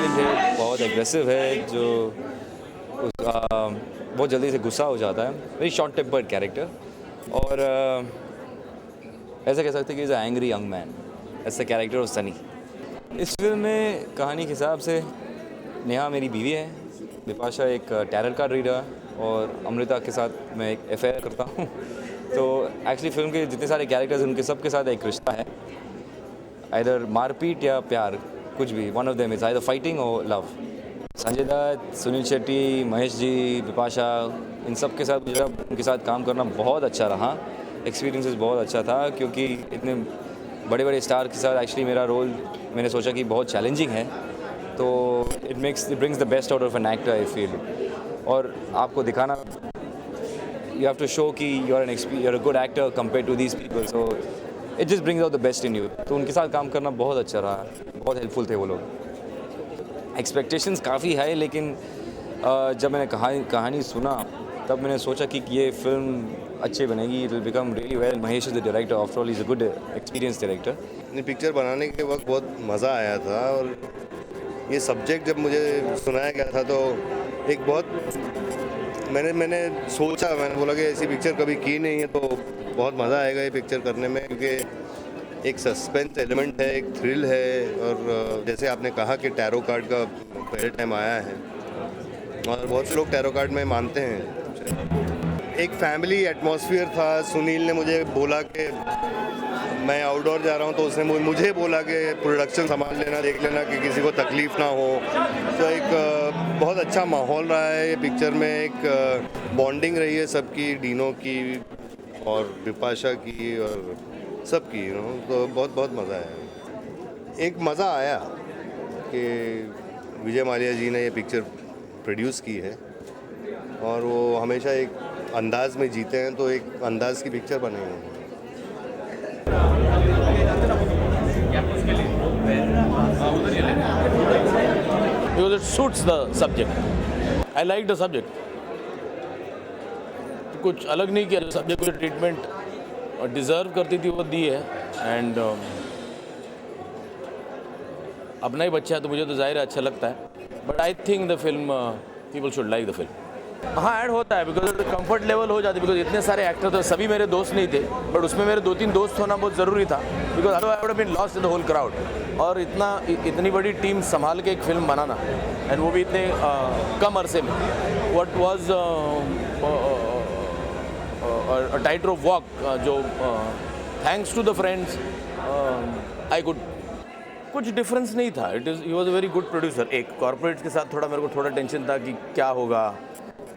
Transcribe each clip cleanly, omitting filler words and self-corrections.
Violent है, बहुत aggressive है, जो बहुत जल्दी से गुस्सा हो जाता है। वेरी शॉर्ट टेम्पर्ड कैरेक्टर, और ऐसा कह सकते हैं कि is a angry young man, ऐसा कैरेक्टर ऑफ सनी। इस फिल्म में कहानी के हिसाब से नेहा मेरी बीवी है, बिपाशा एक टैरर कार्ड रीडर है, और अमृता के साथ मैं एक अफेयर करता हूँ। तो एक्चुअली फिल्म के जितने सारे कैरेक्टर्स हैं उनके सबके साथ एक रिश्ता है, आइदर मारपीट या प्यार, कुछ भी, one of them is either fighting और लव। संजय दत्त, सुनील शेट्टी, महेश जी, बिपाशा, इन सब के साथ मुझे उनके साथ काम करना बहुत अच्छा रहा। एक्सपीरियंसेस बहुत अच्छा था, क्योंकि इतने बड़े बड़े स्टार के साथ एक्चुअली मेरा रोल मैंने सोचा कि बहुत चैलेंजिंग है, तो it brings the best out of an actor I feel. और आपको दिखाना, यू हैव टू शो कि you are a good actor compare to these people, so it just brings out the best in you. तो उनके साथ काम करना बहुत अच्छा रहा, बहुत हेल्पफुल थे वो लोग। एक्सपेक्टेशंस काफ़ी है, लेकिन जब मैंने कहानी सुना तब मैंने सोचा कि ये फिल्म अच्छी बनेगी, it will become really well. Mahesh is the director, after all is a good experience director. ये पिक्चर बनाने के वक्त बहुत मज़ा आया था, और ये सब्जेक्ट जब मुझे सुनाया गया था तो एक बहुत मैंने सोचा, मैंने बोला कि ऐसी पिक्चर कभी की नहीं है, तो बहुत मज़ा आएगा ये पिक्चर करने में, क्योंकि एक सस्पेंस एलिमेंट है, एक थ्रिल है, और जैसे आपने कहा कि टैरो कार्ड का पहले टाइम आया है, और बहुत से लोग टैरो कार्ड में मानते हैं। एक फैमिली एटमॉस्फेयर था। सुनील ने मुझे बोला कि मैं आउटडोर जा रहा हूँ, तो उसने मुझे बोला कि प्रोडक्शन संभाल लेना, देख लेना कि किसी को तकलीफ़ ना हो। तो एक बहुत अच्छा माहौल रहा है ये पिक्चर में, एक बॉन्डिंग रही है सबकी, डीनो की और बिपाशा की और सबकी, तो बहुत बहुत मज़ा आया। एक मज़ा आया कि विजय माल्या जी ने ये पिक्चर प्रोड्यूस की है, और वो हमेशा एक अंदाज में जीते हैं, तो एक अंदाज की पिक्चर बनी है। Because it suits the subject. I like the subject. कुछ अलग नहीं किया, सब्जेक्ट को ट्रीटमेंट डिज़र्व करती थी वो दी है, एंड अपना ही बच्चा है तो मुझे तो ज़ाहिर है अच्छा लगता है, but I think the film people should like the film. हाँ, ऐड होता है, बिकॉज कंफर्ट लेवल हो जाती है, बिकॉज इतने सारे एक्टर तो सभी मेरे दोस्त नहीं थे, बट उसमें मेरे 2-3 दोस्त होना बहुत ज़रूरी था, because I would have been lost in the whole crowd. और इतनी बड़ी टीम संभाल के एक फिल्म बनाना, एंड वो भी इतने कम अरसे में, what was a tightrope walk, जो thanks to the friends I could, कुछ डिफरेंस नहीं था। He was a very good producer. एक कॉर्पोरेट्स के साथ मेरे को थोड़ा टेंशन था कि क्या होगा,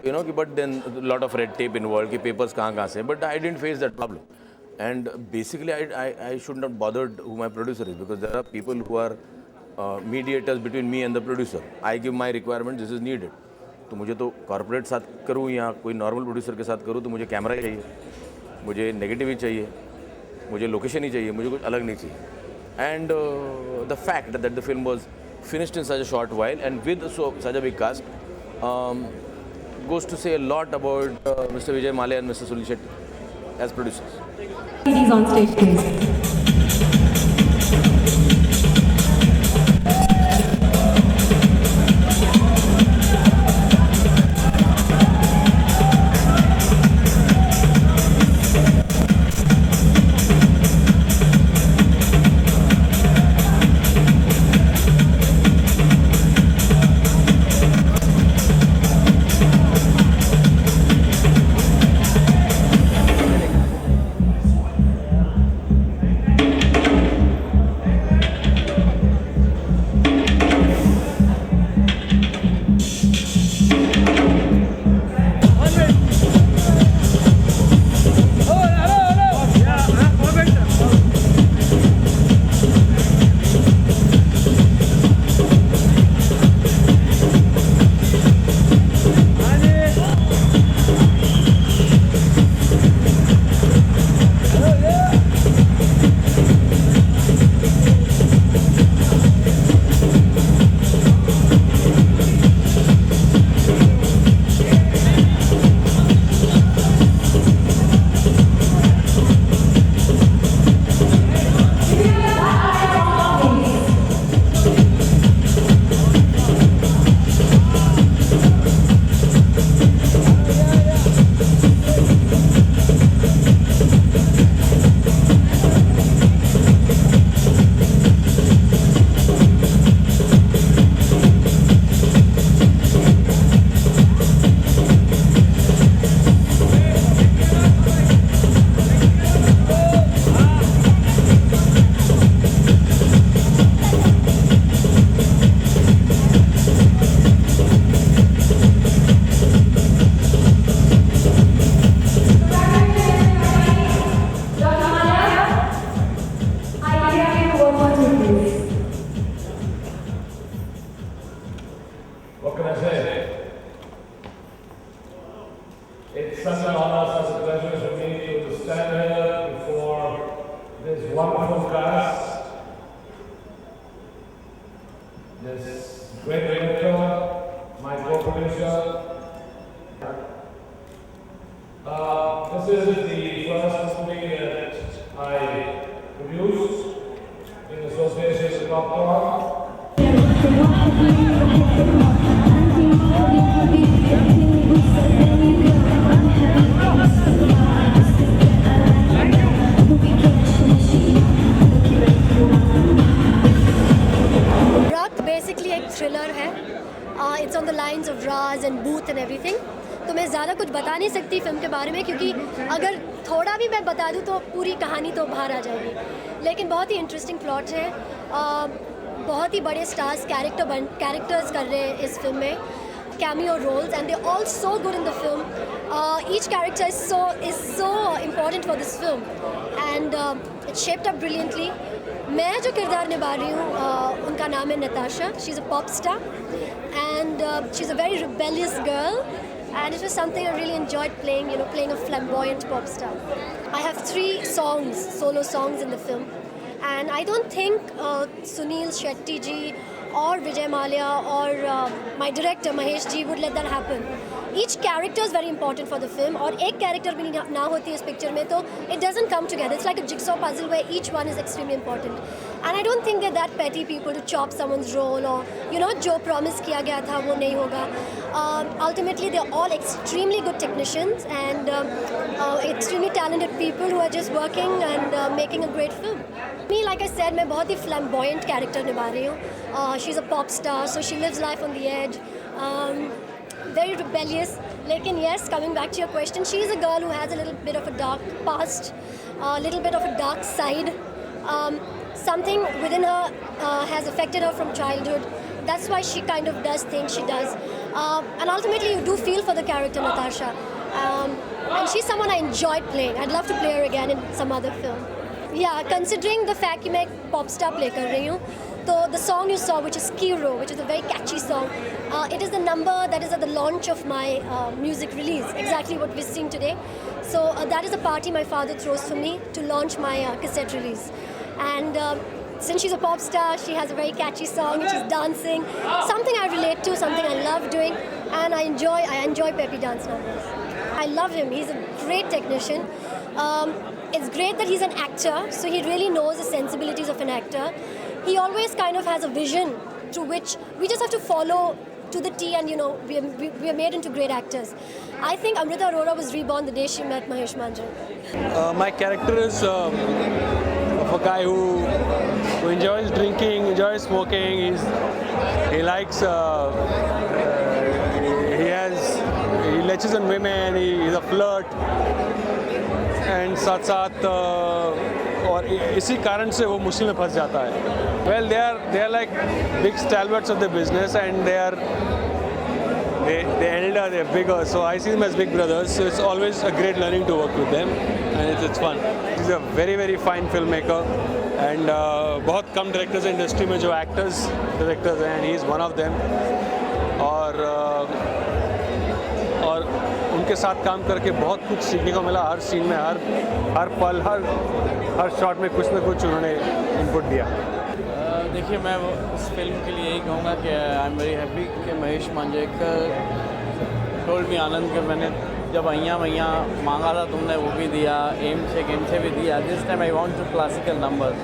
कि but then lot of red tape involve, कि पेपर्स कहाँ से, but I didn't face that problem. And basically I should not bothered who my producer is, because there are people who are mediators between me and the producer. I give my requirement, this is needed. तो मुझे तो corporate साथ करूँ या कोई normal producer के साथ करूँ, तो मुझे कैमरा ही चाहिए, मुझे नेगेटिव ही चाहिए, मुझे लोकेशन ही चाहिए, मुझे कुछ अलग नहीं चाहिए। And the fact that the film was finished in such a short while and with such a big cast goes to say a lot about Mr. Vijay Mallya and Mr. Sunil Shetty as producers. He's on stage, please. wonderful cast. This great director, my co-producer. This is the first movie that I produced in association with Popcorn. रक्त basically एक thriller है. It's on the lines of Raj and booth and everything. तो मैं ज़्यादा कुछ बता नहीं सकती फिल्म के बारे में, क्योंकि अगर थोड़ा भी मैं बता दूँ तो पूरी कहानी तो बाहर आ जाएगी. लेकिन बहुत ही इंटरेस्टिंग प्लॉट है. बहुत ही बड़े स्टार्स कैरेक्टर्स कर रहे हैं इस फिल्म में, cameo roles, and they're all so good in the film. Each character is so important for this film, and it's shaped up brilliantly. मैं जो किरदार निभा रही हूँ उनका नाम है Natasha. She's a pop star, and she's a very rebellious girl, and it was something I really enjoyed playing. You know, playing a flamboyant pop star. I have 3 songs, solo songs in the film, and I don't think Sunil Shetty ji or Vijay Mallya or my director Mahesh ji would let that happen. Each character is very important for the film, और एक character भी ना होती है इस picture में तो it doesn't come together. It's like a jigsaw puzzle where each one is extremely important. And I don't think they're that petty people to chop someone's role, or you know जो promise किया गया था वो नहीं होगा. Ultimately they're all extremely good technicians and extremely talented people who are just working and making a great film. Me, like I said, मैं बहुत ही flamboyant character निभा रही हूँ. She's a pop star, so she lives life on the edge. Very rebellious. Lekin yes, coming back to your question, she is a girl who has a little bit of a dark past, a little bit of a dark side. Something within her has affected her from childhood. That's why she kind of does things she does. And ultimately, you do feel for the character Natasha. And she's someone I enjoyed playing. I'd love to play her again in some other film. Yeah, considering the fact कि मैं एक pop star play कर रही हूँ, so the song you saw, which is Kiro, which is a very catchy song, it is the number that is at the launch of my music release, exactly what we're seeing today. So that is a party my father throws for me to launch my cassette release. And since she's a pop star, she has a very catchy song, which is dancing, something I relate to, something I love doing, and I enjoy peppy dance numbers. I love him. He's a great technician. It's great that he's an actor, so he really knows the sensibilities of an actor. He always kind of has a vision through which we just have to follow to the T, and you know we are made into great actors. I think Amrita Arora was reborn the day she met Mahesh Manjari. My character is of a guy who enjoys drinking, enjoys smoking. He likes he latches on women. He's a flirt, and साथ साथ और इसी कारण से वो मुश्किल में फंस जाता है. Well, they are like big stalwarts of the business, and they're elder, they're bigger. So I see them as big brothers. So it's always a great learning to work with them, and it's fun. He's a very very fine filmmaker, and बहुत कम directors हैं industry में जो directors हैं, and he's one of them. और उनके साथ काम करके बहुत कुछ सीखने को मिला. हर सीन में हर पल हर शॉट में कुछ ना कुछ उन्होंने इनपुट दिया. देखिए, मैं इस फिल्म के लिए यही कहूँगा कि आई एम वेरी हैप्पी कि महेश मांजरेकर टोल्ड मी आनंद के मैंने जब अय्या मैया मांगा था तुमने वो भी दिया, एम से भी दिया. This time I want to classical numbers.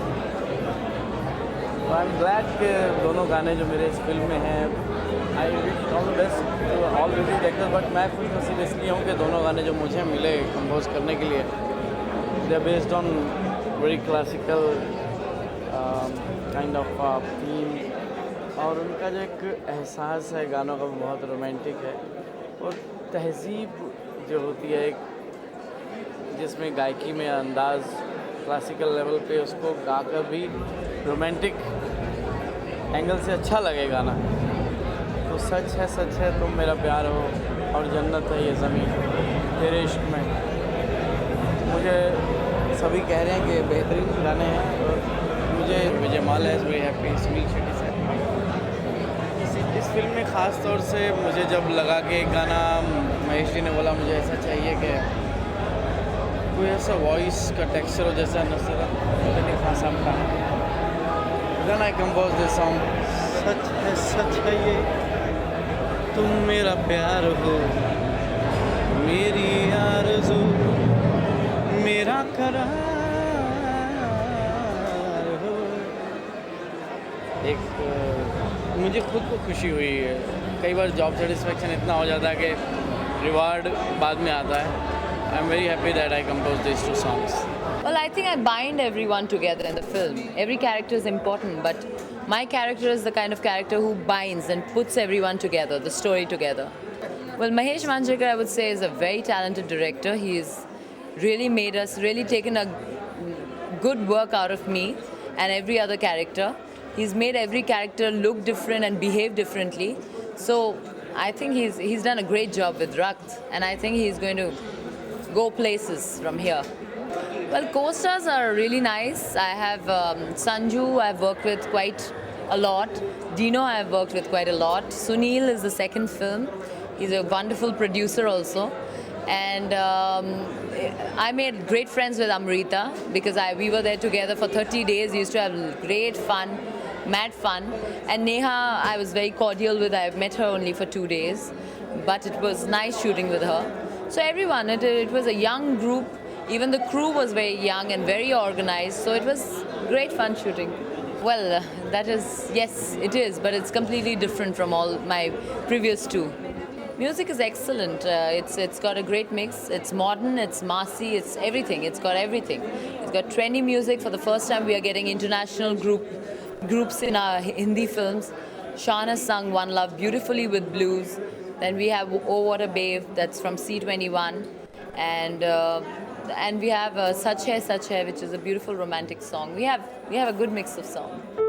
I am glad कि दोनों गाने जो मेरे इस फिल्म में हैं, I wish all the best to all music directors. But मैं खुश नसीब इसलिए हूँ कि दोनों गाने जो मुझे मिले कंपोज करने के लिए, they are based on very classical kind of theme, और उनका जो एक एहसास है गानों का बहुत रोमांटिक है, और तहज़ीब जो होती है एक जिसमें गायकी में अंदाज़ क्लासिकल लेवल पे उसको गाकर भी रोमांटिक एंगल से अच्छा लगे गाना. तो सच है तुम मेरा प्यार हो, और जन्नत है ये ज़मीन तेरे इश्क में. मुझे सभी कह रहे हैं कि बेहतरीन गाने हैं, और मुझे Vijay Mallya is very happy, Sunil Shetty से. इस फिल्म में ख़ास तौर से मुझे जब लगा कि एक गाना महेश जी ने बोला मुझे ऐसा चाहिए कि कोई ऐसा वॉइस का टेक्सचर हो जैसा नुसरत फतेह अली खान साहब का. Then I composed this song. सच है ये तुम मेरा प्यार हो, मेरी आरज़ू मेरा करार हो. एक मुझे खुद को खुशी हुई है. कई बार जॉब सेटिस्फेक्शन इतना हो जाता है कि रिवार्ड बाद में आता है. I am very happy that I compose this 2 songs. Well, I think I bind everyone together in the film. Every character is important, but my character is the kind of character who binds and puts everyone together, the story together. Well, Mahesh Manjrekar, I would say, is a very talented director. He's really taken a good work out of me and every other character. He's made every character look different and behave differently. So I think he's done a great job with Rakt, and I think he's going to go places from here. Well, co-stars are really nice. I have Sanju, I've worked with quite a lot. Dino, I've worked with quite a lot. Sunil is the second film. He's a wonderful producer also. And I made great friends with Amrita because we were there together for 30 days. We used to have great fun, mad fun. And Neha, I was very cordial with. I've met her only for 2 days. But it was nice shooting with her. So everyone, it was a young group. Even the crew was very young and very organized, so it was great fun shooting. Well, yes, it is, but it's completely different from all my previous 2. Music is excellent. It's got a great mix. It's modern, it's massy, it's everything. It's got everything. It's got trendy music. For the first time, we are getting international groups in our Hindi films. Shan has sung One Love beautifully with blues. Then we have Oh What a Babe, that's from C21. And we have Sach Hai, which is a beautiful romantic song. We have a good mix of songs.